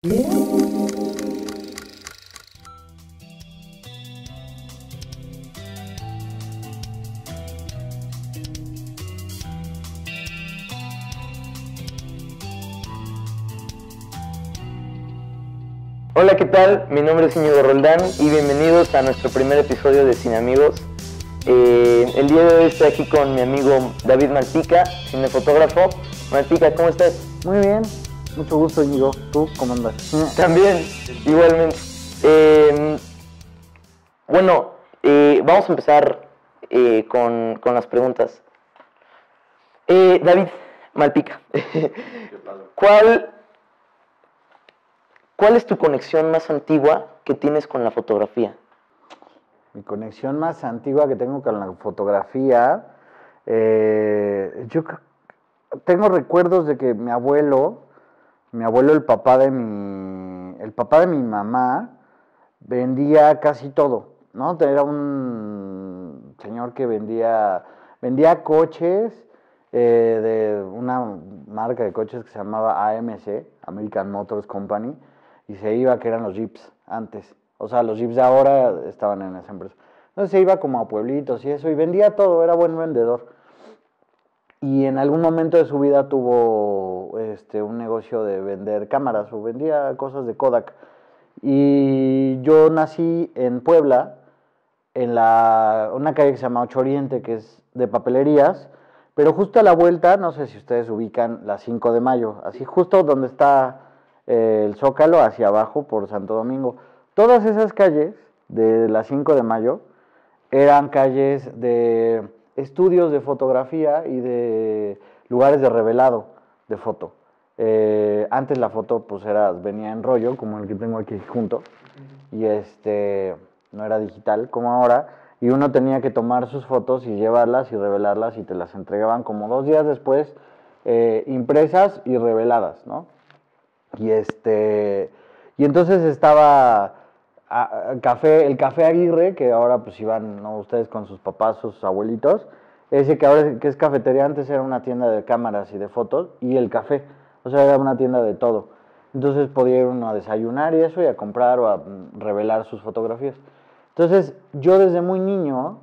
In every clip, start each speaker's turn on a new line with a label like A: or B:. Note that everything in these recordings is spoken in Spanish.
A: Hola, ¿qué tal? Mi nombre es Íñigo Roldán y bienvenidos a nuestro primer episodio de Cine Amigos. El día de hoy estoy aquí con mi amigo David Malpica, cinefotógrafo. Malpica, ¿cómo estás?
B: Muy bien, mucho gusto, Íñigo. ¿Tú cómo andas?
A: También, igualmente. Vamos a empezar con las preguntas. David Malpica, ¿cuál es tu conexión más antigua que tienes con la fotografía?
B: Mi conexión más antigua que tengo con la fotografía, tengo recuerdos de que mi abuelo, el papá de mi mamá, vendía casi todo, ¿no? Era un señor que vendía coches de una marca de coches que se llamaba AMC, American Motors Company, y se iba, que eran los Jeeps antes. O sea, los Jeeps de ahora estaban en esa empresa. Entonces se iba como a pueblitos y eso, y vendía todo, era buen vendedor. Y en algún momento de su vida tuvo un negocio de vender cámaras, o vendía cosas de Kodak. Y yo nací en Puebla, en una calle que se llama Ocho Oriente, que es de papelerías, pero justo a la vuelta, no sé si ustedes ubican la 5 de Mayo, así justo donde está el Zócalo, hacia abajo por Santo Domingo. Todas esas calles de la 5 de Mayo eran calles de estudios de fotografía y de lugares de revelado de foto. Antes la foto pues venía en rollo, como el que tengo aquí junto, y no era digital como ahora, y uno tenía que tomar sus fotos y llevarlas y revelarlas, y te las entregaban como 2 días después, impresas y reveladas, ¿no? Y entonces estaba el Café Aguirre, que ahora pues iban, ¿no?, ustedes con sus papás, sus abuelitos. Ese que ahora que es cafetería, antes era una tienda de cámaras y de fotos, y el café, o sea, era una tienda de todo. Entonces podía ir uno a desayunar y eso, y a comprar o a revelar sus fotografías. Entonces yo desde muy niño,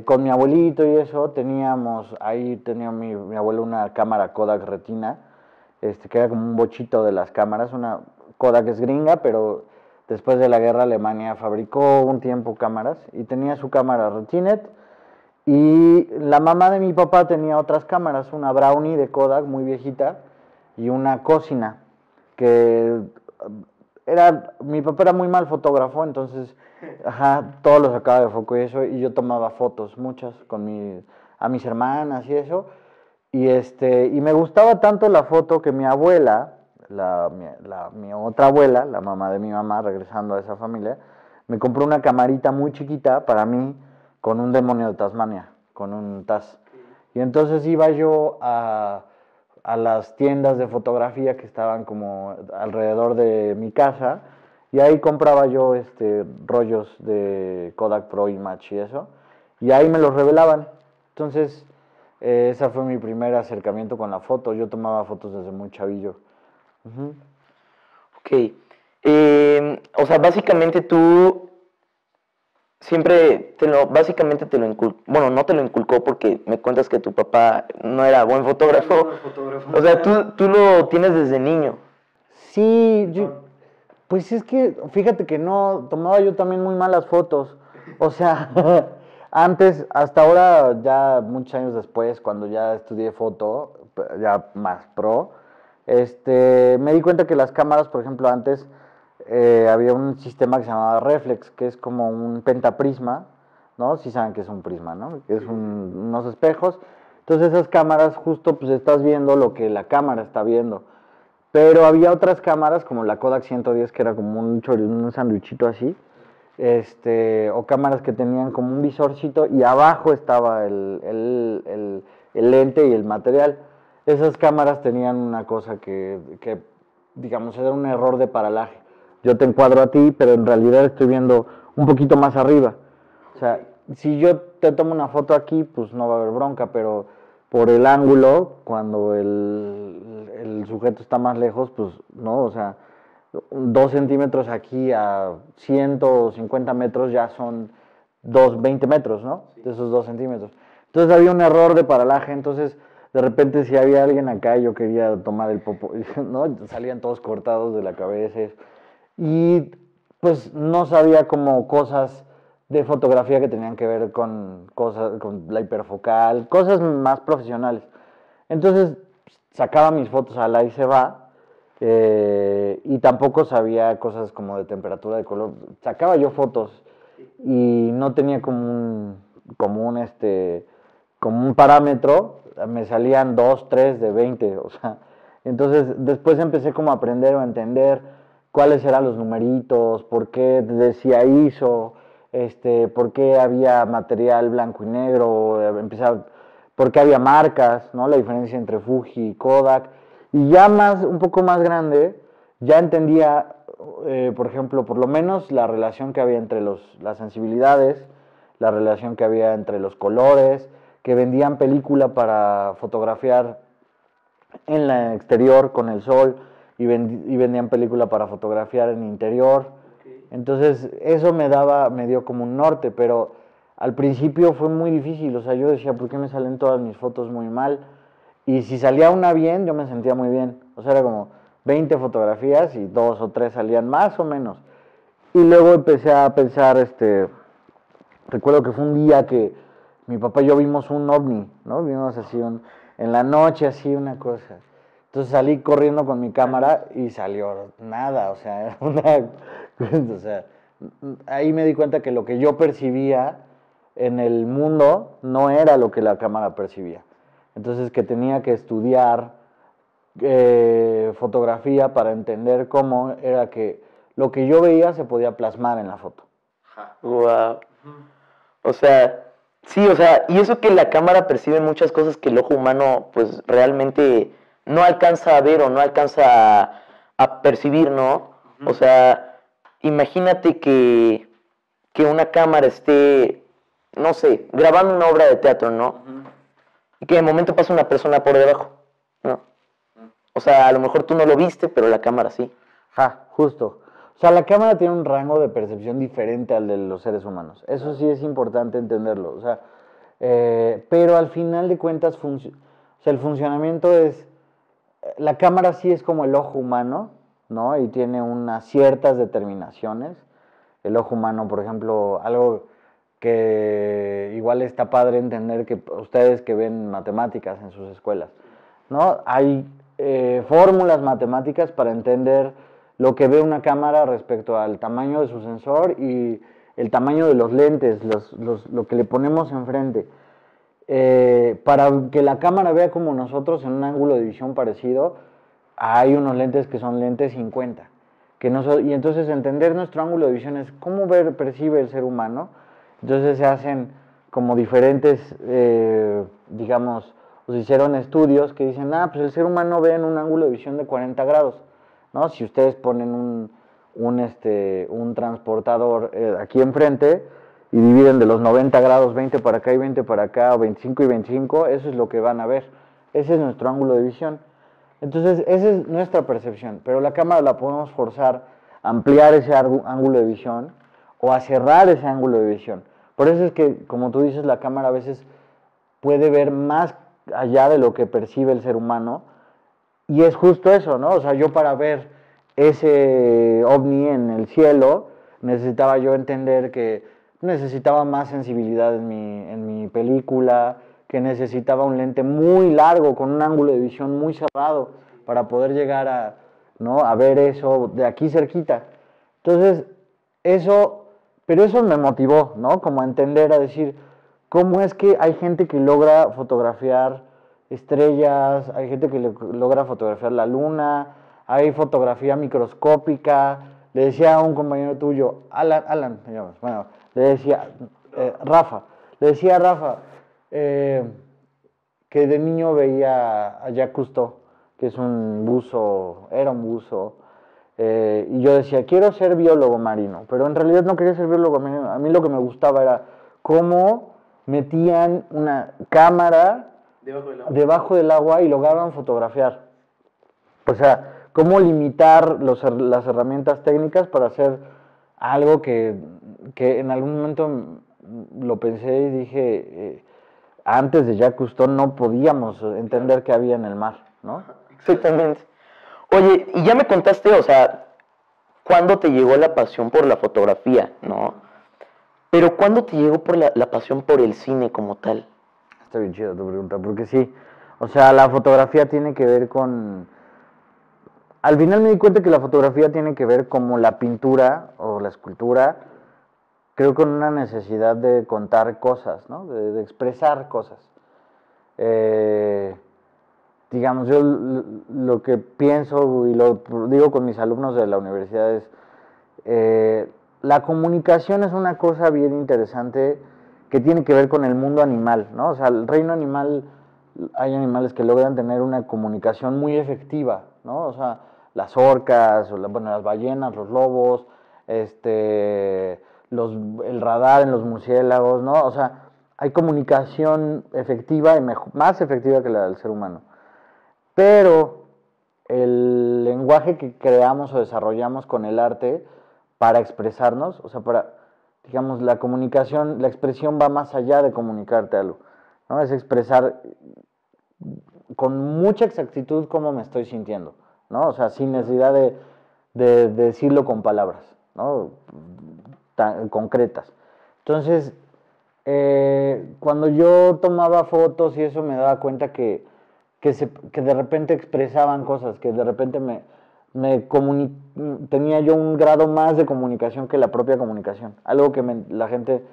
B: con mi abuelito y eso, tenía mi abuelo una cámara Kodak Retina, que era como un bochito de las cámaras. Una Kodak es gringa, pero después de la guerra Alemania fabricó un tiempo cámaras, y tenía su cámara Retinet, y la mamá de mi papá tenía otras cámaras, una Brownie de Kodak muy viejita y una Cosina, que mi papá era muy mal fotógrafo, entonces todo lo sacaba de foco y eso, y yo tomaba fotos, muchas, a mis hermanas y eso. Y me gustaba tanto la foto que mi abuela, mi otra abuela, la mamá de mi mamá, regresando a esa familia, me compró una camarita muy chiquita para mí, con un demonio de Tasmania, con un TAS. Y entonces iba yo a las tiendas de fotografía que estaban como alrededor de mi casa, y ahí compraba yo rollos de Kodak Pro Image y eso, y ahí me los revelaban. Entonces ese fue mi primer acercamiento con la foto. Yo tomaba fotos desde muy chavillo.
A: Ok. O sea, básicamente tú siempre básicamente te lo inculcó. Bueno, no te lo inculcó porque me cuentas que tu papá no era buen fotógrafo. O sea, tú lo tienes desde niño.
B: Sí, pues es que fíjate que no, tomaba yo también muy malas fotos. O sea, antes, hasta ahora, ya muchos años después, cuando ya estudié foto, ya más pro, me di cuenta que las cámaras, por ejemplo, antes había un sistema que se llamaba reflex, que es como un pentaprisma, ¿no? Sí saben que es un prisma, ¿no? Que es unos espejos. Entonces esas cámaras justo pues estás viendo lo que la cámara está viendo. Pero había otras cámaras como la Kodak 110, que era como un sandwichito así, o cámaras que tenían como un visorcito y abajo estaba el lente y el material. Esas cámaras tenían una cosa que, digamos, era un error de paralaje. Yo te encuadro a ti, pero en realidad estoy viendo un poquito más arriba. O sea, si yo te tomo una foto aquí, pues no va a haber bronca, pero por el ángulo, cuando el sujeto está más lejos, pues no, o sea, 2 centímetros aquí a 150 metros ya son 20 metros, ¿no? De esos 2 centímetros. Entonces había un error de paralaje, entonces de repente si había alguien acá y yo quería tomar el popo, ¿no? Salían todos cortados de la cabeza. Y pues no sabía como cosas de fotografía que tenían que ver con cosas, con la hiperfocal, cosas más profesionales. Entonces sacaba mis fotos a la y se va, y tampoco sabía cosas como de temperatura, de color. Sacaba yo fotos y no tenía como un parámetro, me salían 2, 3 de 20, o sea, entonces después empecé como a aprender o a entender cuáles eran los numeritos, por qué decía ISO, por qué había material blanco y negro, por qué había marcas, ¿no? La diferencia entre Fuji y Kodak. Y ya un poco más grande, ya entendía, por ejemplo, por lo menos la relación que había entre las sensibilidades, la relación que había entre los colores, que vendían película para fotografiar en la exterior con el sol y vendían película para fotografiar en interior. Entonces eso me dio como un norte, pero al principio fue muy difícil, o sea, yo decía, ¿por qué me salen todas mis fotos muy mal? Y si salía una bien, yo me sentía muy bien, o sea, era como 20 fotografías y 2 o 3 salían más o menos. Y luego empecé a pensar, recuerdo que fue un día que mi papá y yo vimos un ovni, ¿no? Vimos así en la noche, así una cosa. Entonces salí corriendo con mi cámara y salió nada, o sea, era o sea, ahí me di cuenta que lo que yo percibía en el mundo no era lo que la cámara percibía. Entonces que tenía que estudiar fotografía para entender cómo era que lo que yo veía se podía plasmar en la foto.
A: Wow. O sea, sí, o sea, y eso que la cámara percibe muchas cosas que el ojo humano, pues, realmente no alcanza a ver o no alcanza a percibir, ¿no? O sea, imagínate que una cámara esté, no sé, grabando una obra de teatro, ¿no? Y que de momento pasa una persona por debajo, ¿no? O sea, a lo mejor tú no lo viste, pero la cámara sí.
B: Justo. O sea, la cámara tiene un rango de percepción diferente al de los seres humanos. Eso sí es importante entenderlo. O sea, pero al final de cuentas, o sea, el funcionamiento es, la cámara sí es como el ojo humano, ¿no? Y tiene unas ciertas determinaciones. El ojo humano, por ejemplo, algo que igual está padre entender que ustedes que ven matemáticas en sus escuelas, ¿no? Hay fórmulas matemáticas para entender lo que ve una cámara respecto al tamaño de su sensor y el tamaño de los lentes, lo que le ponemos enfrente. Para que la cámara vea como nosotros en un ángulo de visión parecido, hay unos lentes que son lentes 50. Y entonces entender nuestro ángulo de visión es cómo percibe el ser humano. Entonces se hacen como diferentes, digamos, se hicieron estudios que dicen, pues el ser humano ve en un ángulo de visión de 40 grados, ¿no? Si ustedes ponen un transportador aquí enfrente y dividen de los 90 grados 20 para acá y 20 para acá, o 25 y 25, eso es lo que van a ver. Ese es nuestro ángulo de visión. Entonces, esa es nuestra percepción, pero la cámara la podemos forzar a ampliar ese ángulo de visión o a cerrar ese ángulo de visión. Por eso es que, como tú dices, la cámara a veces puede ver más allá de lo que percibe el ser humano, y es justo eso, ¿no? O sea, yo para ver ese ovni en el cielo, necesitaba yo entender que necesitaba más sensibilidad en mi película, que necesitaba un lente muy largo, con un ángulo de visión muy cerrado, para poder llegar ¿no? a ver eso de aquí cerquita. Entonces, pero eso me motivó, ¿no? Como a entender, a decir, ¿cómo es que hay gente que logra fotografiar estrellas, hay gente que logra fotografiar la luna, hay fotografía microscópica? Le decía a un compañero tuyo, Alan, bueno, le decía, Rafa, que de niño veía a Jacques Cousteau, que es era un buzo, y yo decía, quiero ser biólogo marino, pero en realidad no quería ser biólogo marino. A mí lo que me gustaba era cómo metían una cámara debajo del agua y lograban fotografiar. O sea, cómo limitar las herramientas técnicas para hacer algo que en algún momento lo pensé y dije, antes de Jacques Cousteau no podíamos entender qué había en el mar, ¿no?
A: Exactamente. Oye, y ya me contaste, o sea, ¿cuándo te llegó la pasión por la fotografía, no? Pero ¿cuándo te llegó por la pasión por el cine como tal?
B: Está bien chida tu pregunta, porque sí, o sea, la fotografía tiene que ver con... Al final me di cuenta que la fotografía tiene que ver como la pintura o la escultura, creo con una necesidad de contar cosas, ¿no? De expresar cosas. Digamos, yo lo que pienso y lo digo con mis alumnos de la universidad es, la comunicación es una cosa bien interesante que tiene que ver con el mundo animal, ¿no? O sea, el reino animal, hay animales que logran tener una comunicación muy efectiva, ¿no? O sea, las orcas, bueno, las ballenas, los lobos, el radar en los murciélagos, ¿no? O sea, hay comunicación efectiva y más efectiva que la del ser humano. Pero el lenguaje que creamos o desarrollamos con el arte para expresarnos, o sea, digamos, la comunicación, la expresión va más allá de comunicarte algo, ¿no? Es expresar con mucha exactitud cómo me estoy sintiendo, ¿no? O sea, sin necesidad de decirlo con palabras, ¿no? Tan concretas. Entonces, cuando yo tomaba fotos y eso me daba cuenta que de repente expresaban cosas, que de repente tenía yo un grado más de comunicación que la propia comunicación. Algo que la gente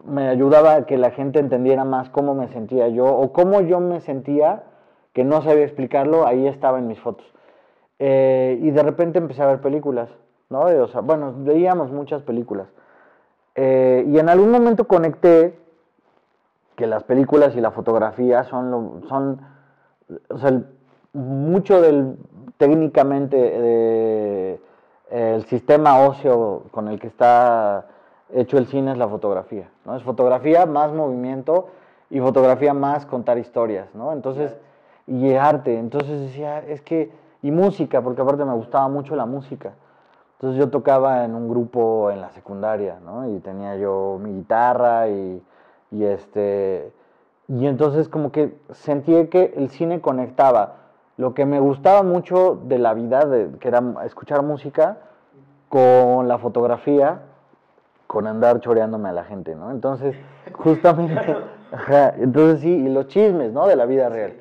B: me ayudaba a que la gente entendiera más cómo me sentía yo o cómo yo me sentía, que no sabía explicarlo, ahí estaba en mis fotos. Y de repente empecé a ver películas, ¿no? O sea, bueno, veíamos muchas películas. Y en algún momento conecté que las películas y la fotografía son o sea, mucho técnicamente el sistema óseo con el que está hecho el cine es la fotografía, ¿no? Es fotografía más movimiento y fotografía más contar historias, ¿no? Entonces, y arte, entonces decía, y música, porque aparte me gustaba mucho la música. Entonces yo tocaba en un grupo en la secundaria, ¿no? Y tenía yo mi guitarra y y entonces como que sentí que el cine conectaba lo que me gustaba mucho de la vida, que era escuchar música, con la fotografía, con andar choreándome a la gente, ¿no? Entonces, justamente, ajá, entonces sí, y los chismes, ¿no? De la vida real.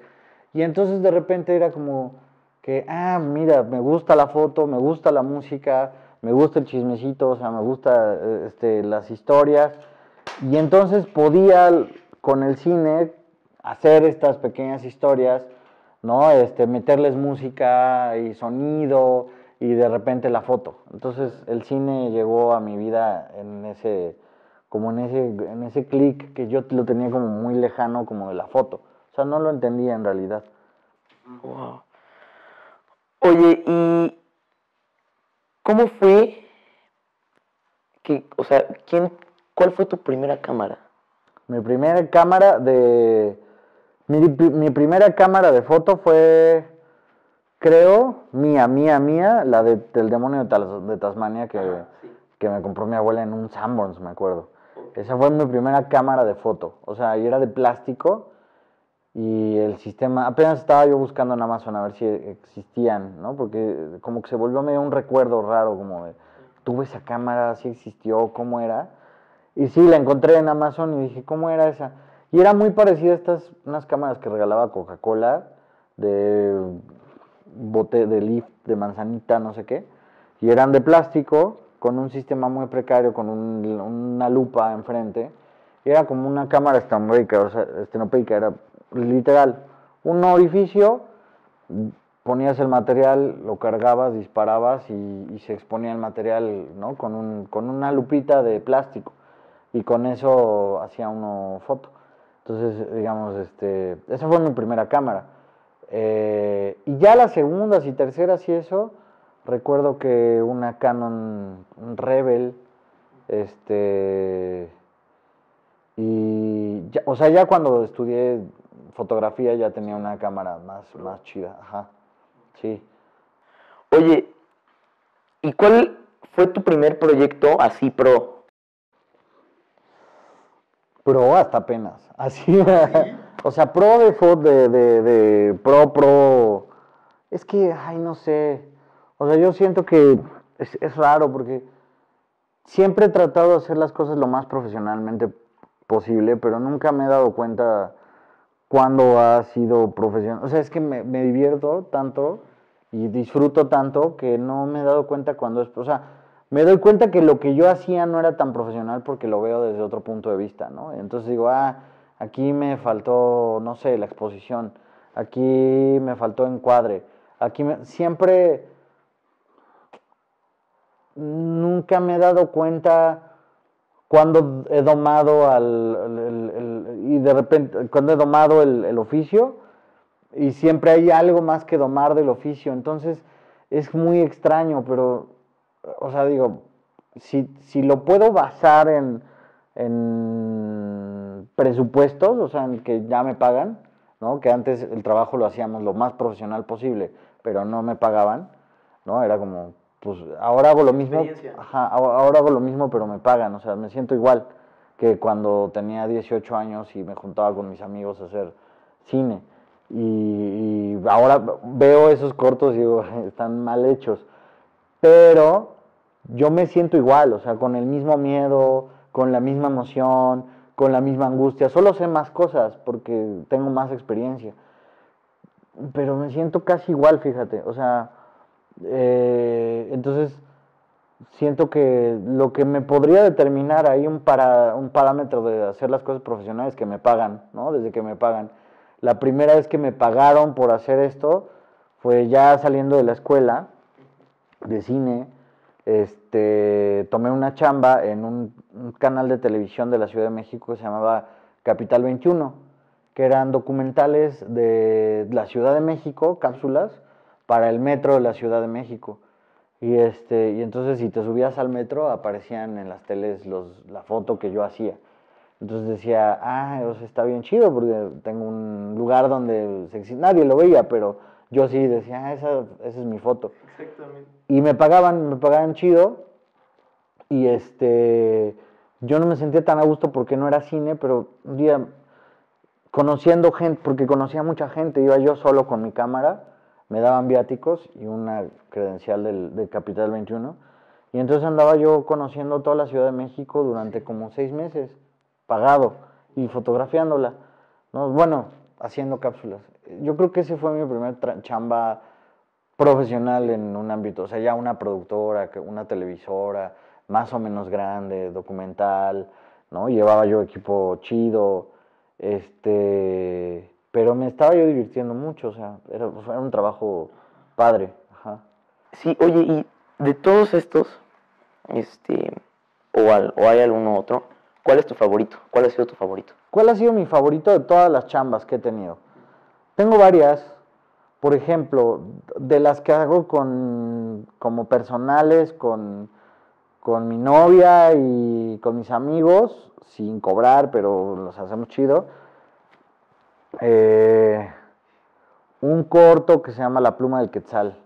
B: Y entonces de repente era como que, mira, me gusta la foto, me gusta la música, me gusta el chismecito, o sea, me gusta las historias. Y entonces podía con el cine hacer estas pequeñas historias, ¿no? Meterles música y sonido y de repente la foto. Entonces el cine llegó a mi vida en ese clic que yo lo tenía como muy lejano como de la foto. O sea, no lo entendía en realidad.
A: Wow. Oye, ¿y cómo fue o sea, cuál fue tu primera cámara?
B: Mi primera cámara mi primera cámara de foto fue, creo, mía, la del demonio de Tasmania que me compró mi abuela en un Sanborns, me acuerdo. Esa fue mi primera cámara de foto, o sea, y era de plástico y el sistema, apenas estaba yo buscando en Amazon a ver si existían, ¿no? Porque como que se volvió medio un recuerdo raro, como de, tuve esa cámara, si existió, cómo era. Y sí, la encontré en Amazon y dije, ¿cómo era esa? Y era muy parecida a unas cámaras que regalaba Coca-Cola, de bote de lift, de manzanita, no sé qué. Y eran de plástico, con un sistema muy precario, con una lupa enfrente. Y era como una cámara estenopeica, o sea, estenopeica, era literal. Un orificio, ponías el material, lo cargabas, disparabas y se exponía el material, ¿no? Con una lupita de plástico y con eso hacía uno foto. Entonces, digamos, esa fue mi primera cámara. Y ya las segundas y terceras y eso, recuerdo que una Canon un Rebel, y ya, o sea, ya cuando estudié fotografía ya tenía una cámara más chida, ajá, sí.
A: Oye, ¿y cuál fue tu primer proyecto así pro?
B: Pro hasta apenas. Así. O sea, pro de pro. Es que, ay, no sé. O sea, yo siento que es raro porque siempre he tratado de hacer las cosas lo más profesionalmente posible, pero nunca me he dado cuenta cuándo ha sido profesional. O sea, es que me divierto tanto y disfruto tanto que no me he dado cuenta cuando es... O sea, me doy cuenta que lo que yo hacía no era tan profesional porque lo veo desde otro punto de vista, ¿no? Entonces digo, aquí me faltó, no sé, la exposición, aquí me faltó encuadre, siempre nunca me he dado cuenta cuando he domado y de repente, cuando he domado el oficio, y siempre hay algo más que domar del oficio, entonces es muy extraño, pero, o sea, digo, si lo puedo basar en presupuestos, o sea, en que ya me pagan, ¿no? Que antes el trabajo lo hacíamos lo más profesional posible, pero no me pagaban, ¿no? Era como, pues ahora hago lo mismo, ajá, ahora hago lo mismo, pero me pagan, o sea, me siento igual que cuando tenía 18 años y me juntaba con mis amigos a hacer cine. Y ahora veo esos cortos y digo, están mal hechos. Pero yo me siento igual, o sea, con el mismo miedo, con la misma emoción, con la misma angustia. Solo sé más cosas porque tengo más experiencia. Pero me siento casi igual, fíjate. O sea, entonces siento que lo que me podría determinar ahí un parámetro de hacer las cosas profesionales que me pagan, ¿no? Desde que me pagan. La primera vez que me pagaron por hacer esto fue ya saliendo de la escuela de cine. Tomé una chamba en un canal de televisión de la Ciudad de México que se llamaba Capital 21, que eran documentales de la Ciudad de México, cápsulas, para el metro de la Ciudad de México. Y entonces si te subías al metro aparecían en las teles la foto que yo hacía. Entonces decía, o sea, está bien chido porque tengo un lugar donde nadie lo veía, pero yo sí decía, esa es mi foto.
A: Exactamente.
B: Y me pagaban chido y yo no me sentía tan a gusto porque no era cine, pero un día conociendo gente, porque conocía mucha gente, iba yo solo con mi cámara, me daban viáticos y una credencial del Capital 21, y entonces andaba yo conociendo toda la Ciudad de México durante como 6 meses, pagado, y fotografiándola, ¿no? Bueno, haciendo cápsulas. Yo creo que ese fue mi primer chamba profesional en un ámbito, o sea, ya una productora, una televisora, más o menos grande, documental, ¿no? Llevaba yo equipo chido, pero me estaba yo divirtiendo mucho, o sea, era un trabajo padre, ajá.
A: Sí, oye, y de todos estos, o hay alguno otro, ¿cuál es tu favorito? ¿Cuál ha sido tu favorito?
B: ¿Cuál ha sido mi favorito de todas las chambas que he tenido? Tengo varias, por ejemplo, de las que hago como personales, con mi novia y con mis amigos, sin cobrar, pero los hacemos chido. Un corto que se llama La pluma del Quetzal.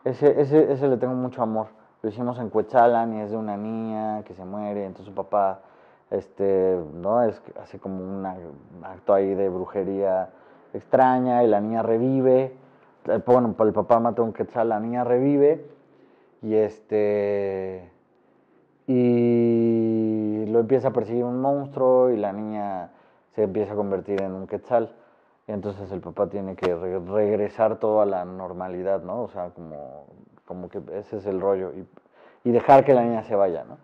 B: Ese le tengo mucho amor. Lo hicimos en Cuetzalan y es de una niña que se muere, entonces su papá, ¿no? Hace como un acto ahí de brujería extraña y la niña revive. Bueno, el papá mata a un Quetzal, la niña revive y y lo empieza a perseguir un monstruo y la niña se empieza a convertir en un Quetzal. Y entonces el papá tiene que regresar todo a la normalidad, ¿no? O sea, como que ese es el rollo. Y dejar que la niña se vaya, ¿no?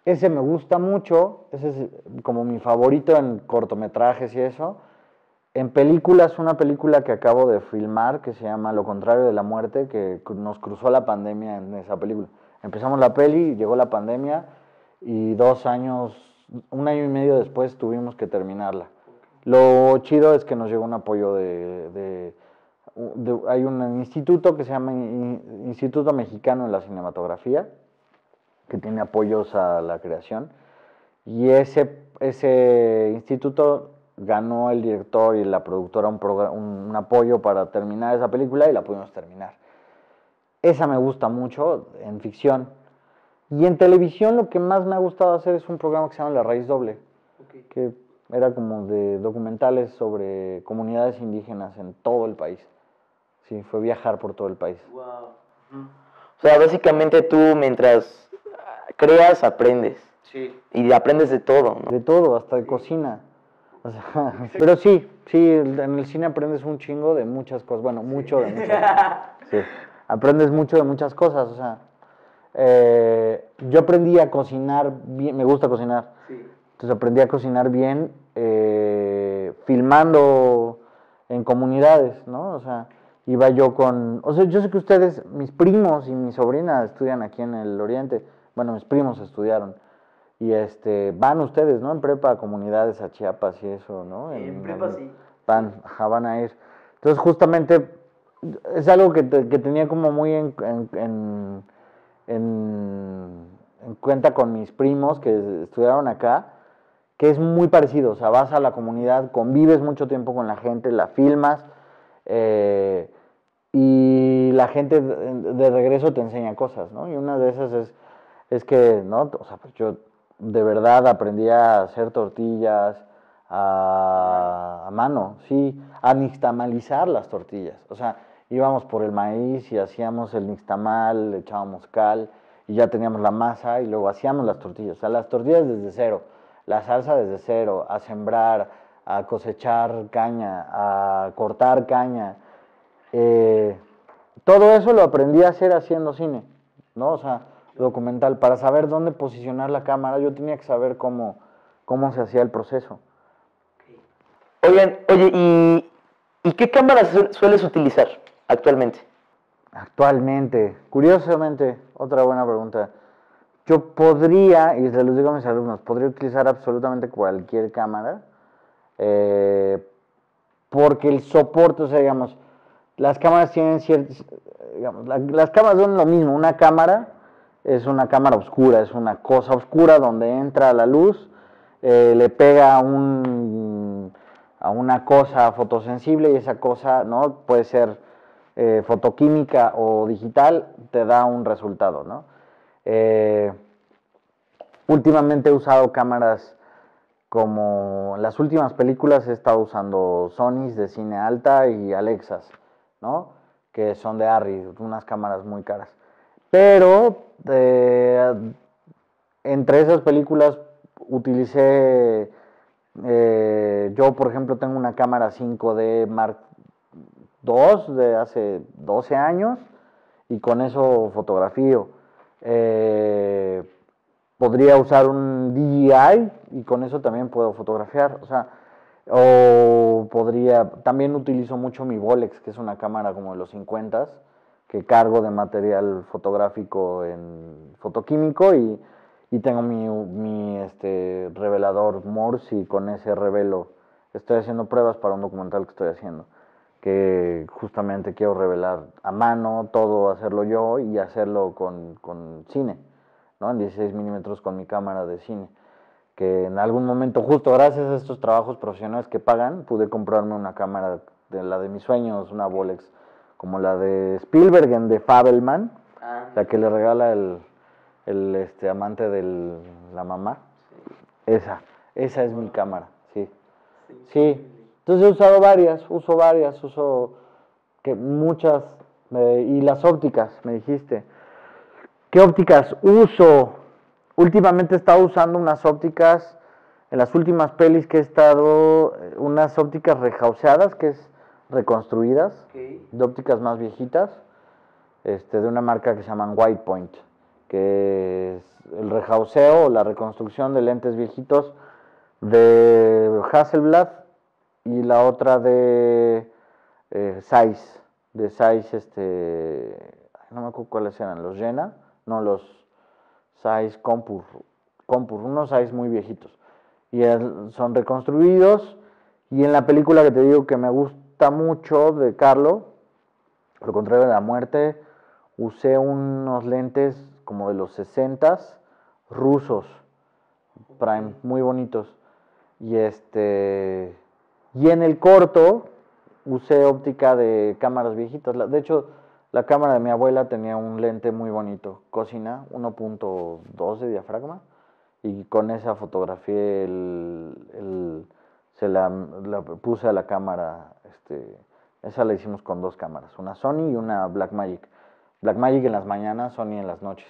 B: Ese me gusta mucho, ese es como mi favorito en cortometrajes y eso. En películas, una película que acabo de filmar que se llama Lo contrario de la muerte, que nos cruzó la pandemia en esa película. Empezamos la peli, llegó la pandemia y 2 años, 1 año y medio después tuvimos que terminarla. Lo chido es que nos llegó un apoyo hay un instituto que se llama Instituto Mexicano de la Cinematografía, que tiene apoyos a la creación, y ese instituto ganó el director y la productora un apoyo para terminar esa película y la pudimos terminar. esa me gusta mucho en ficción. Y en televisión lo que más me ha gustado hacer es un programa que se llama La Raíz Doble, que era como de documentales sobre comunidades indígenas en todo el país. Sí, fue viajar por todo el país.
A: Wow. O sea, básicamente tú mientras creas, aprendes.
B: Sí.
A: Y aprendes de todo, ¿no?
B: De todo, hasta de cocina. O sea, pero sí, en el cine aprendes un chingo de muchas cosas. Bueno, mucho de muchas. Sí, aprendes mucho de muchas cosas. O sea, yo aprendí a cocinar bien, me gusta cocinar. Sí. Entonces aprendí a cocinar bien filmando en comunidades, ¿no? O sea, iba yo o sea, yo sé que ustedes, mis primos y mi sobrina estudian aquí en el Oriente. Bueno, mis primos estudiaron. Y van ustedes, ¿no? En prepa a comunidades, a Chiapas y eso, ¿no?
A: En prepa sí.
B: Van a ir. Entonces, justamente, es algo que tenía como muy en cuenta con mis primos que estudiaron acá, que es muy parecido. O sea, vas a la comunidad, convives mucho tiempo con la gente, la filmas, y la gente de regreso te enseña cosas, ¿no? Y una de esas es que, ¿no? O sea, pues yo de verdad aprendí a hacer tortillas a mano, sí, a nixtamalizar las tortillas. O sea, íbamos por el maíz y hacíamos el nixtamal, le echábamos cal y ya teníamos la masa y luego hacíamos las tortillas. O sea, las tortillas desde cero, la salsa desde cero, a sembrar, a cosechar caña, a cortar caña. Todo eso lo aprendí a hacer haciendo cine, ¿no? O sea, documental. Para saber dónde posicionar la cámara, yo tenía que saber cómo se hacía el proceso.
A: Oigan, oye, ¿y qué cámaras sueles utilizar actualmente?
B: Actualmente, curiosamente, otra buena pregunta. Yo podría, y se los digo a mis alumnos, podría utilizar absolutamente cualquier cámara, porque el soporte, o sea, digamos, las cámaras tienen ciertos, digamos, las cámaras son lo mismo. Una cámara es una cámara oscura, es una cosa oscura donde entra la luz, le pega a una cosa fotosensible y esa cosa, ¿no? Puede ser fotoquímica o digital, te da un resultado, ¿no? Últimamente he usado cámaras como en las últimas películas he estado usando Sonys de cine alta y Alexas, ¿no? Que son de Arri, unas cámaras muy caras. Pero entre esas películas utilicé, yo por ejemplo tengo una cámara 5D Mark II de hace 12 años y con eso fotografío. Podría usar un DJI y con eso también puedo fotografiar, o sea, también utilizo mucho mi Bolex, que es una cámara como de los 50 que cargo de material fotográfico en fotoquímico y tengo mi revelador Morse y con ese revelo. Estoy haciendo pruebas para un documental que estoy haciendo, que justamente quiero revelar a mano todo, hacerlo yo y hacerlo con cine, ¿no? En 16 milímetros con mi cámara de cine. Que en algún momento, justo gracias a estos trabajos profesionales que pagan, pude comprarme una cámara de la de mis sueños, una Bolex, como la de Spielberg en The Fabelman, la que le regala el amante de la mamá. Sí. Esa es mi cámara, sí. Sí. Entonces uso varias, que muchas, y las ópticas, me dijiste. ¿Qué ópticas uso? Últimamente he estado usando unas ópticas, en las últimas pelis que he estado, unas ópticas rejauseadas, que es reconstruidas, de ópticas más viejitas, de una marca que se llaman White Point, que es el rejauseo o la reconstrucción de lentes viejitos de Hasselblad y la otra de Zeiss, no me acuerdo cuáles eran, los Jena, no, los Zeiss Compur, unos Zeiss muy viejitos. Y son reconstruidos. Y en la película que te digo que me gusta mucho de Carlo, Lo contrario de la muerte, usé unos lentes como de los 60s, rusos, prime, muy bonitos. Y y en el corto usé óptica de cámaras viejitas. De hecho, La cámara de mi abuela tenía un lente muy bonito, Cosina 1.2 de diafragma, y con esa fotografié se la puse a la cámara, esa la hicimos con 2 cámaras, una Sony y una Blackmagic. Blackmagic en las mañanas, Sony en las noches.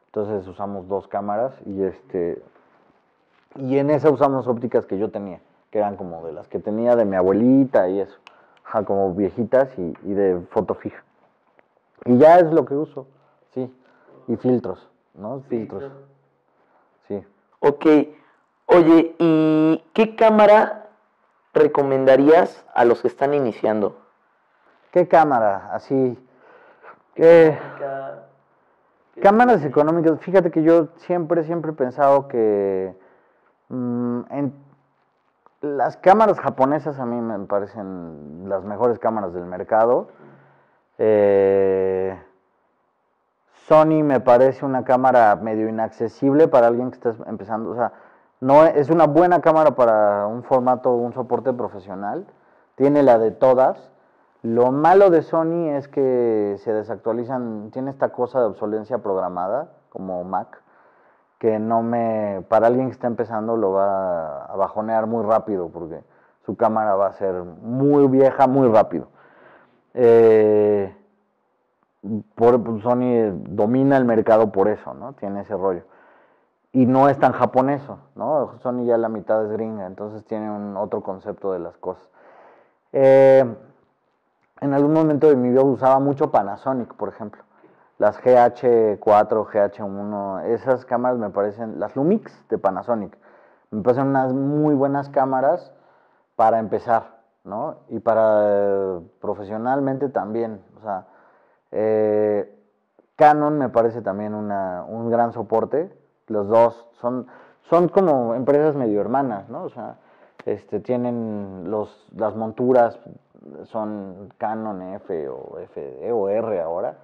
B: Entonces usamos 2 cámaras y en esa usamos ópticas que yo tenía, que eran como de las que tenía de mi abuelita y eso, como viejitas y de foto fija. Y ya es lo que uso, sí. Y filtros, ¿no? Filtros. Sí.
A: Ok. Oye, ¿y qué cámara recomendarías a los que están iniciando?
B: ¿Qué cámara? Así. ¿Qué? Cámaras económicas. Fíjate que yo siempre he pensado que las cámaras japonesas a mí me parecen las mejores cámaras del mercado. Sony me parece una cámara medio inaccesible para alguien que está empezando. O sea, no es una buena cámara para un formato, un soporte profesional. Tiene la de todas. Lo malo de Sony es que se desactualizan, tiene esta cosa de obsolencia programada, como Mac, que para alguien que está empezando lo va a bajonear muy rápido, porque su cámara va a ser muy vieja muy rápido. Sony domina el mercado por eso, ¿no? Tiene ese rollo. Y no es tan japoneso, ¿no? Sony ya la mitad es gringa, entonces tiene otro concepto de las cosas. En algún momento de mi vida usaba mucho Panasonic, por ejemplo. Las GH4, GH1, esas cámaras me parecen, las Lumix de Panasonic, me parecen unas muy buenas cámaras para empezar, ¿no? Y para profesionalmente también, o sea, Canon me parece también un gran soporte. Los dos son como empresas medio hermanas, ¿no? O sea, tienen las monturas, son Canon F o FD o R ahora.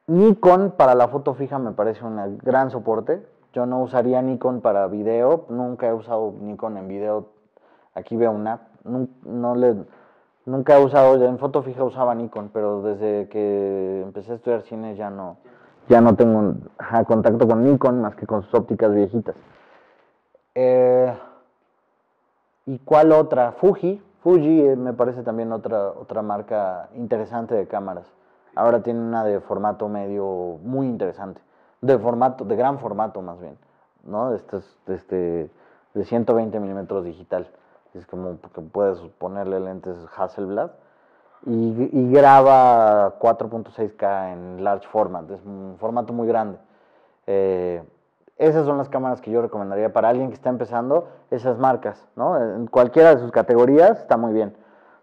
B: Nikon para la foto fija me parece un gran soporte. Yo no usaría Nikon para video, nunca he usado Nikon en video. Aquí veo una app, nunca he usado, en foto fija usaba Nikon, pero desde que empecé a estudiar cine ya no tengo contacto con Nikon más que con sus ópticas viejitas. ¿Y cuál otra? Fuji me parece también otra marca interesante de cámaras. Ahora tiene una de formato medio muy interesante, de gran formato más bien, ¿no? De 120 milímetros digital. Es como que puedes ponerle lentes Hasselblad y graba 4.6K en large format, es un formato muy grande. Esas son las cámaras que yo recomendaría para alguien que está empezando, esas marcas, ¿no? En cualquiera de sus categorías está muy bien.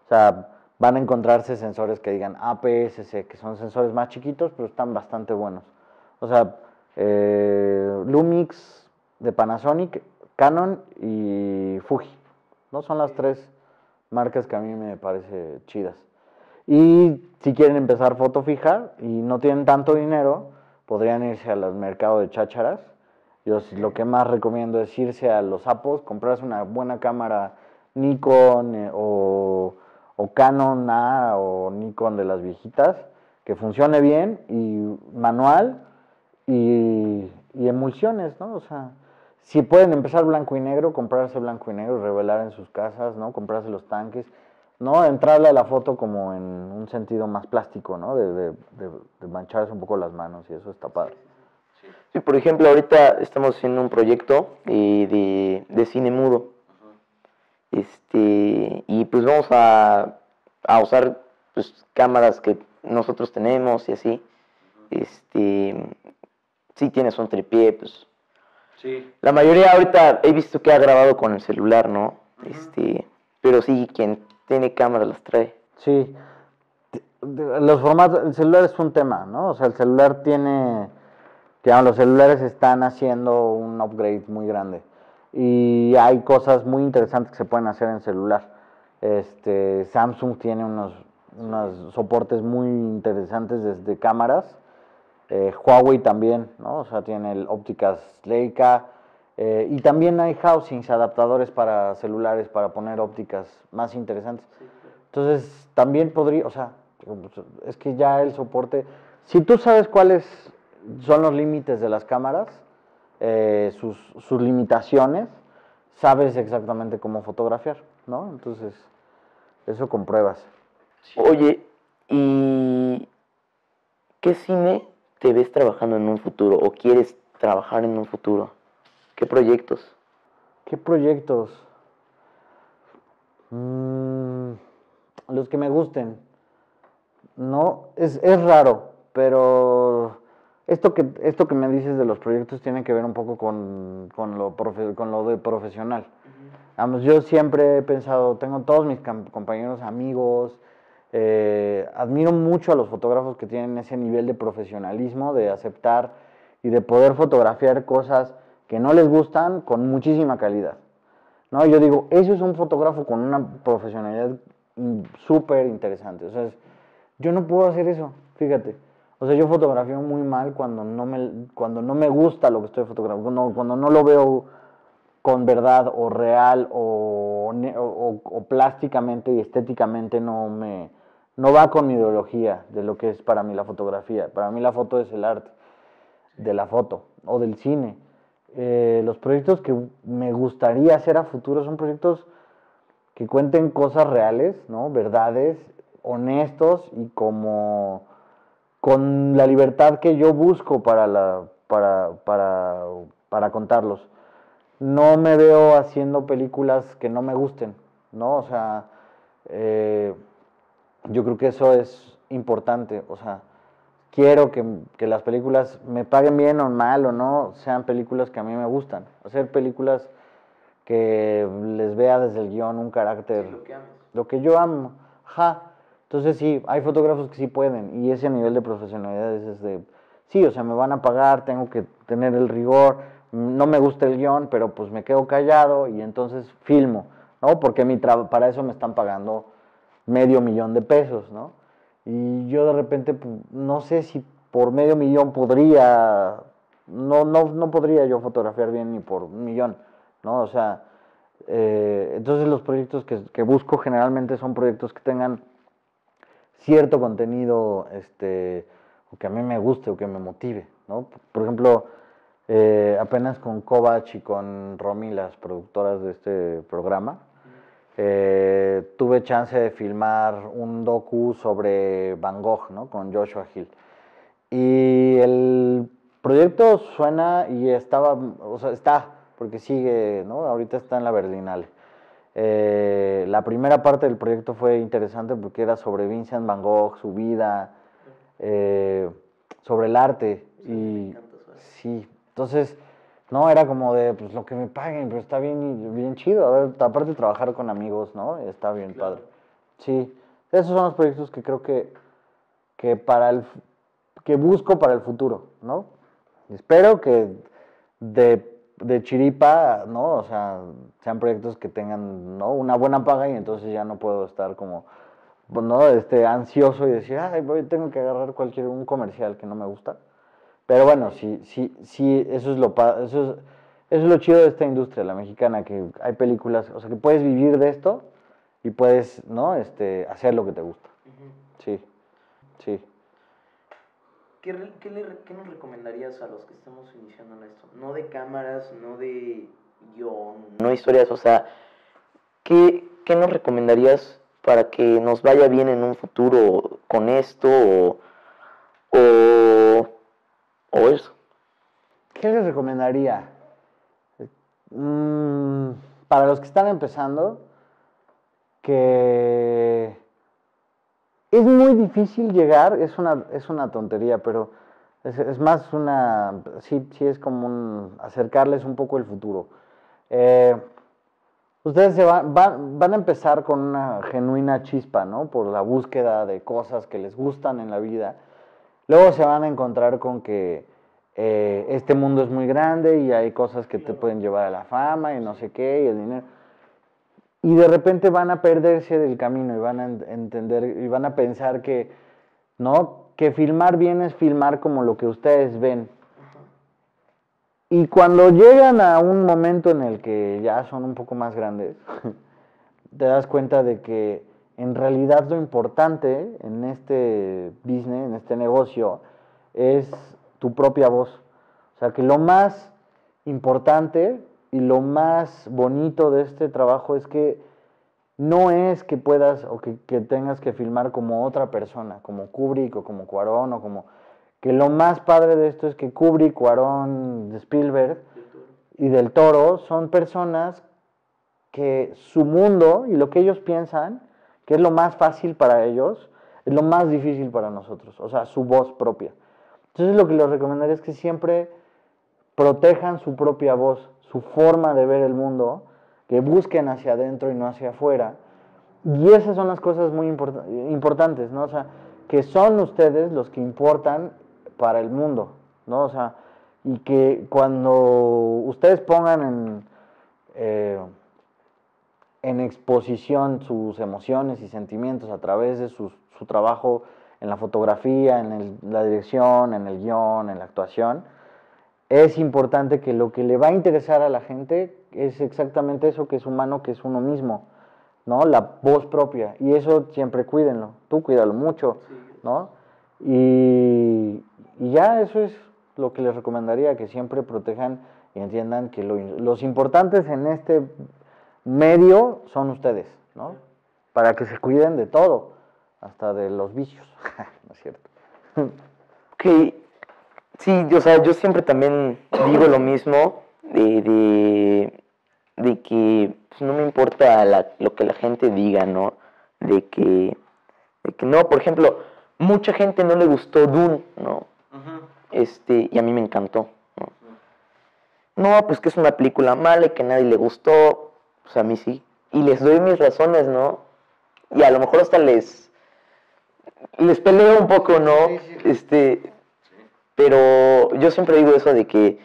B: O sea, van a encontrarse sensores que digan APS-C, que son sensores más chiquitos, pero están bastante buenos. O sea, Lumix de Panasonic, Canon y Fuji, ¿no? Son las 3 marcas que a mí me parece chidas. Y si quieren empezar foto fija y no tienen tanto dinero, podrían irse al mercado de chácharas. Yo lo que más recomiendo es irse a los Appos, comprarse una buena cámara Nikon o Canon A o Nikon de las viejitas, que funcione bien y manual y emulsiones, ¿no? O sea, si pueden empezar blanco y negro, comprarse blanco y negro, revelar en sus casas, ¿no? Comprarse los tanques, ¿no? Entrarle a la foto como en un sentido más plástico, ¿no? De mancharse un poco las manos y eso está padre.
A: Sí, por ejemplo, ahorita estamos haciendo un proyecto de cine mudo. Y pues vamos a usar pues cámaras que nosotros tenemos y así. Si tienes un tripié, pues. Sí. La mayoría ahorita he visto que ha grabado con el celular, ¿no? Pero sí, quien tiene cámara las trae.
B: Sí. Los formatos, el celular es un tema, ¿no? O sea, el celular tiene, digamos, los celulares están haciendo un upgrade muy grande y hay cosas muy interesantes que se pueden hacer en celular. Samsung tiene unos soportes muy interesantes desde cámaras. Huawei también, ¿no? O sea, tiene ópticas Leica y también hay housings, adaptadores para celulares para poner ópticas más interesantes. Sí, claro. Entonces, también podría, o sea, es que ya el soporte, si tú sabes cuáles son los límites de las cámaras, sus limitaciones, sabes exactamente cómo fotografiar, ¿no? Entonces, eso compruebas.
A: Oye, ¿y qué cine te ves trabajando en un futuro o quieres trabajar en un futuro? ¿Qué proyectos?
B: ¿Qué proyectos? Mm, los que me gusten. No, es raro, pero esto que me dices de los proyectos tiene que ver un poco con lo de profesional. Vamos, yo siempre he pensado, tengo todos mis compañeros, amigos, admiro mucho a los fotógrafos que tienen ese nivel de profesionalismo, de aceptar y de poder fotografiar cosas que no les gustan con muchísima calidad. ¿No? Yo digo, eso es un fotógrafo con una profesionalidad súper interesante. O sea, yo no puedo hacer eso, fíjate. O sea, yo fotografío muy mal cuando no me gusta lo que estoy fotografiando, cuando no lo veo con verdad o real o plásticamente y estéticamente no va con mi ideología de lo que es para mí la fotografía. Para mí la foto es el arte de la foto o del cine. Los proyectos que me gustaría hacer a futuro son proyectos que cuenten cosas reales, ¿no? Verdades, honestos y como con la libertad que yo busco para contarlos. No me veo haciendo películas que no me gusten, ¿no? O sea, yo creo que eso es importante, o sea, quiero que las películas me paguen bien o mal o no, sean películas que a mí me gustan. Hacer películas que les vea desde el guión un carácter,
A: Sí, lo que ames.
B: lo que yo amo. Ajá. Entonces sí, hay fotógrafos que sí pueden y ese nivel de profesionalidad es de, sí, o sea, me van a pagar, tengo que tener el rigor, no me gusta el guión, pero pues me quedo callado y entonces filmo, ¿no? Porque para eso me están pagando $500,000, ¿no? Y yo de repente, pues, no sé si por $500,000 no podría yo fotografiar bien ni por 1,000,000, ¿no? O sea, entonces los proyectos que busco generalmente son proyectos que tengan cierto contenido, o que a mí me guste o que me motive, ¿no? Por ejemplo, apenas con Kovacs y con Romy, las productoras de este programa, tuve chance de filmar un docu sobre Van Gogh, ¿no? Con Joshua Hill. Y el proyecto suena y o sea, está, porque sigue, ¿no? Ahorita está en la Berlinale. La primera parte del proyecto fue interesante porque era sobre Vincent Van Gogh, su vida, sobre el arte.
A: Sí, me
B: Y
A: encanta eso.
B: sí, entonces, no, era como de, pues lo que me paguen, pero está bien chido. A ver, aparte trabajar con amigos, ¿no? Está bien
A: Claro.
B: padre. Sí, esos son los proyectos que creo que para que busco para el futuro, ¿no? Espero que de chiripa, ¿no? O sea, sean proyectos que tengan, ¿no? Una buena paga y entonces ya no puedo estar como, pues, ¿no? Ansioso y decir, ay, tengo que agarrar un comercial que no me gusta. Pero bueno, sí, eso es lo chido de esta industria, la mexicana, que hay películas, o sea, que puedes vivir de esto y puedes, ¿no? Hacer lo que te gusta. Sí, sí.
A: ¿Qué nos recomendarías a los que estamos iniciando en esto? No de cámaras, no de guión, no historias, o sea, ¿qué nos recomendarías para que nos vaya bien en un futuro con esto o, o eso?
B: ¿Qué les recomendaría? Para los que están empezando, que es muy difícil llegar, es una tontería, pero es más sí es como acercarles un poco el futuro. Ustedes van a empezar con una genuina chispa, ¿no? Por la búsqueda de cosas que les gustan en la vida. Luego se van a encontrar con que este mundo es muy grande y hay cosas que te pueden llevar a la fama y no sé qué, y el dinero. Y de repente van a perderse del camino y van a entender y van a pensar que, ¿no? Que filmar bien es filmar como lo que ustedes ven. Y cuando llegan a un momento en el que ya son un poco más grandes, te das cuenta de que en realidad lo importante en este business, en este negocio, es tu propia voz. O sea, que lo más importante y lo más bonito de este trabajo es que no es que puedas o que tengas que filmar como otra persona, como Kubrick o como Cuarón o como... Que lo más padre de esto es que Kubrick, Cuarón, Spielberg y Del Toro son personas que su mundo y lo que ellos piensan, que es lo más fácil para ellos, es lo más difícil para nosotros, o sea, su voz propia. Entonces lo que les recomendaría es que siempre protejan su propia voz, su forma de ver el mundo, que busquen hacia adentro y no hacia afuera. Y esas son las cosas muy importantes, ¿no? O sea, que son ustedes los que importan para el mundo, ¿no? O sea, y que cuando ustedes pongan en exposición sus emociones y sentimientos a través de su trabajo en la fotografía, en la dirección, en el guión, en la actuación, es importante que lo que le va a interesar a la gente es exactamente eso que es humano, que es uno mismo, ¿no? La voz propia. Y eso siempre cuídenlo. Tú cuídalo mucho, ¿no? Y ya eso es lo que les recomendaría, que siempre protejan y entiendan que los importantes en este medio son ustedes, ¿no? Para que se cuiden de todo, hasta de los vicios. ¿No es cierto?
A: Ok, sí, o sea, yo siempre también digo lo mismo de que pues, no me importa lo que la gente diga, ¿no? De que no, por ejemplo, mucha gente no le gustó Dune, ¿no? Y a mí me encantó, ¿no? No, pues que es una película mala y que a nadie le gustó, pues a mí sí. Y les doy mis razones, ¿no? Y a lo mejor hasta les peleo un poco, ¿no? Pero yo siempre digo eso de que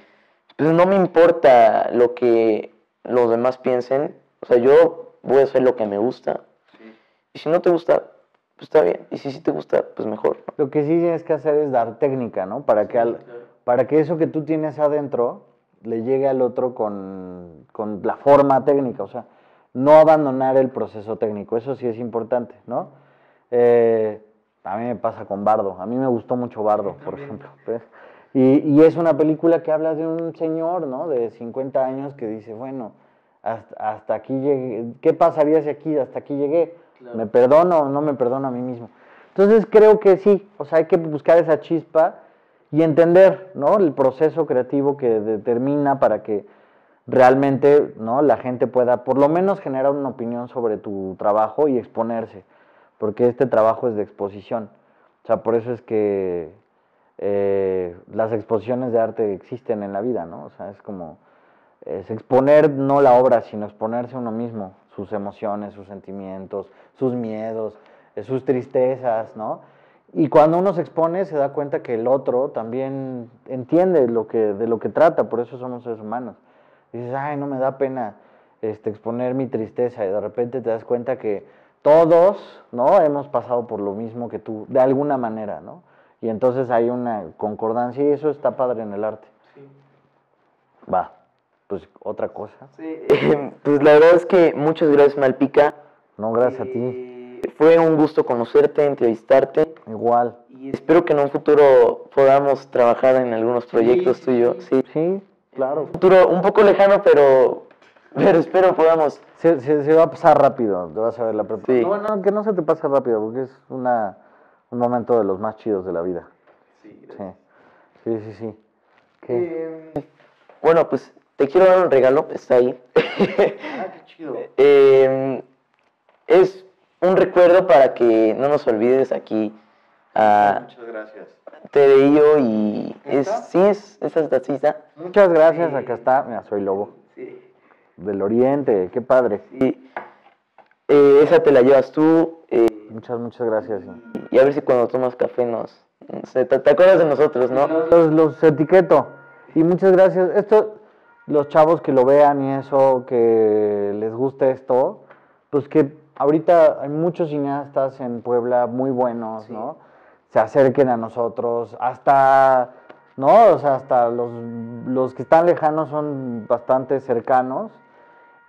A: pues no me importa lo que los demás piensen, o sea, yo voy a hacer lo que me gusta. Y si no te gusta, pues está bien. Y si sí te gusta, pues mejor, ¿no?
B: Lo que sí tienes que hacer es dar técnica, ¿no? Para que eso que tú tienes adentro le llegue al otro con la forma técnica, o sea, no abandonar el proceso técnico, eso sí es importante, ¿no? A mí me pasa con Bardo, a mí me gustó mucho Bardo, por ejemplo, ¿ves? Y es una película que habla de un señor, ¿no? De 50 años que dice, bueno, hasta aquí llegué, ¿qué pasaría si hasta aquí llegué? Claro. ¿Me perdono o no me perdono a mí mismo? Entonces creo que sí, o sea, hay que buscar esa chispa y entender, ¿no? El proceso creativo que determina para que realmente, ¿no? La gente pueda por lo menos generar una opinión sobre tu trabajo y exponerse, porque este trabajo es de exposición. O sea, por eso es que las exposiciones de arte existen en la vida, ¿no? O sea, es exponer no la obra, sino exponerse a uno mismo, sus emociones, sus sentimientos, sus miedos, sus tristezas, ¿no? Y cuando uno se expone se da cuenta que el otro también entiende de lo que trata, por eso somos seres humanos. Dices, ay, no me da pena exponer mi tristeza, y de repente te das cuenta que todos, ¿no? Hemos pasado por lo mismo que tú, de alguna manera, ¿no? Y entonces hay una concordancia y eso está padre en el arte. Sí. Va, pues otra cosa.
A: Sí, pues la verdad es que muchas gracias, Malpica.
B: No, gracias a ti.
A: Fue un gusto conocerte, entrevistarte.
B: Igual.
A: Y espero que en un futuro podamos trabajar en algunos proyectos tuyos.
B: Sí, claro.
A: Un futuro un poco lejano, pero espero podamos.
B: Se va a pasar rápido, te vas a ver la preparación.
A: Sí.
B: No, que no se te pase rápido, porque es un momento de los más chidos de la vida.
A: Sí.
B: Sí. ¿Qué?
A: Bueno, pues te quiero dar un regalo, está ahí.
B: Qué chido.
A: Es un recuerdo para que no nos olvides aquí.
B: Muchas gracias.
A: Te veía y esa es tacita.
B: Muchas gracias, acá está. Mira, soy Lobo.
A: Sí.
B: Del Oriente, qué padre.
A: Sí. Esa te la llevas tú.
B: Muchas gracias.
A: Y a ver si cuando tomas café te acuerdas de nosotros, ¿no?
B: Los etiqueto. Y muchas gracias. Los chavos que lo vean y eso, que les guste esto, pues que ahorita hay muchos cineastas en Puebla muy buenos, sí, ¿no? Se acerquen a nosotros, hasta, ¿no? O sea, hasta los que están lejanos son bastante cercanos,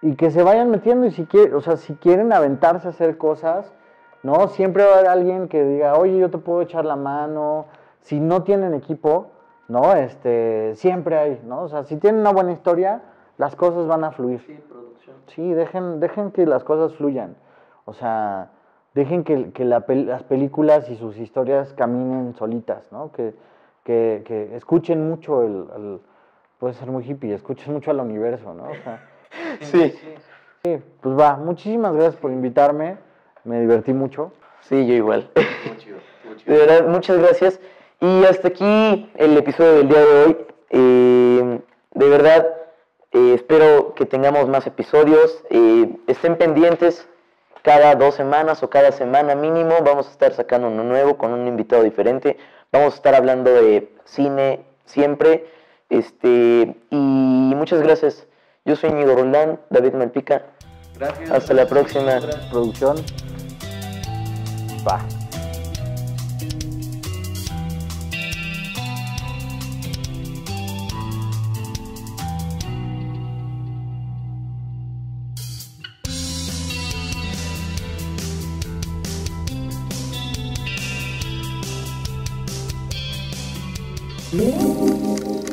B: y que se vayan metiendo y si quieren aventarse a hacer cosas, ¿no? Siempre va a haber alguien que diga, oye, yo te puedo echar la mano. Si no tienen equipo, ¿no? Siempre hay, ¿no? O sea, si tienen una buena historia, las cosas van a fluir.
A: Sí, producción.
B: Sí, dejen que las cosas fluyan. O sea, dejen que las películas y sus historias caminen solitas, ¿no? Que escuchen mucho puede ser muy hippie, escuchen mucho al universo, ¿no? O sea,
A: Sí.
B: sí, pues va, muchísimas gracias por invitarme, me divertí mucho.
A: Sí, yo igual.
C: Muy chido, muy chido.
A: De verdad, muchas gracias. Y hasta aquí el episodio del día de hoy. De verdad, espero que tengamos más episodios. Estén pendientes cada 2 semanas o cada semana mínimo. Vamos a estar sacando uno nuevo con un invitado diferente. Vamos a estar hablando de cine siempre. Y muchas gracias. Yo soy Íñigo Roldán, David Malpica.
C: Gracias.
A: Hasta la próxima.
B: Producción, va.
C: Gracias.